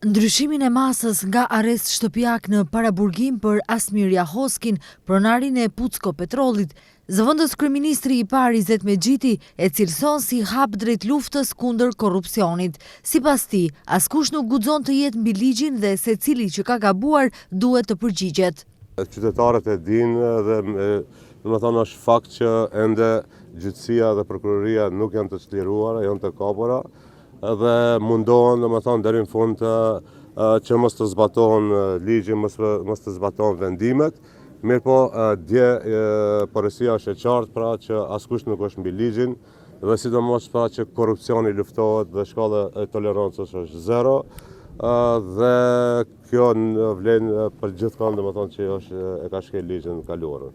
Ndryshimin e masës nga arrest shtëpiak në paraburgim për Asmir Jahoskin, pronarin e Pucko Petrollit, zëvendës kryeministri i parë Izet Mexhiti e cilëson si hap drejt luftës kundër korrupsionit. Sipas tij, askush nuk guxon të jetë mbi ligjin dhe secili që ka gabuar duhet të përgjigjet. Qytetarët e dinë dhe domethënë është fakt që ende gjyqësia dhe prokuroria nuk janë të çliruara, janë të kapura dhe mundohen domethënë deri në fund që mos të zbatohen ligji, mos të zbatohen vendimet. Mirëpo dje porosia është e qartë pra që askush nuk është mbi ligjin dhe sidomos pra që korrupsioni luftohet dhe shkalla e tolerancës është zero. Dhe kjo vlen për gjithkon domethënë që e ka shkel ligjin e kaluar.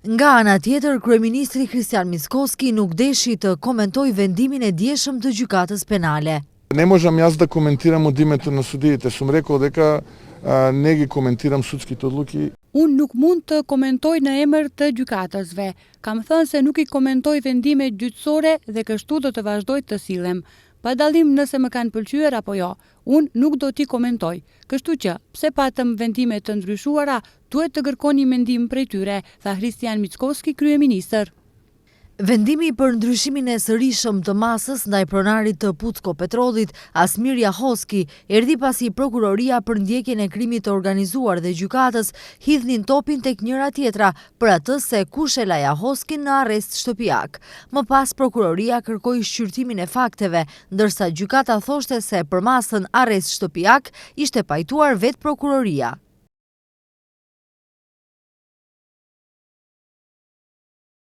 Nga ana tjetër, kryeministri Kristian Mickoski nuk deshi të komentojë vendimin e djeshëm të gjykatës penale. Ne možem jaz da komentiram odimet në sudijete. Sam rekao дека ne gi komentiram sudski odluki. Unë nuk mund të komentoj në emër të gjykatësve. Kam thënë se nuk i komentoj vendimet gjyqësore dhe kështu do të vazhdoj të sillem. Pa dallim nëse më kanë pëlqyer apo jo, unë nuk do t'i komentoj. Kështu që, pse patëm vendime të ndryshuara, duhet të kërkoni mendim prej tyre, tha Kristian Mickoski, kryeministër. Vendimi për ndryshimin e sërishëm të masës ndaj pronarit të Pucko Petrollit, Asmir Jahoski, erdhi pasi prokuroria për ndjekjen e krimit të organizuar dhe gjykatës hidhnin topin tek njëra tjetra për atë se kush e la Jahoskin në arrest shtëpiak. Më pas prokuroria kërkoi shqyrtimin e fakteve, ndërsa gjykata thoshte se për masën arrest shtëpiak ishte pajtuar vetë prokuroria.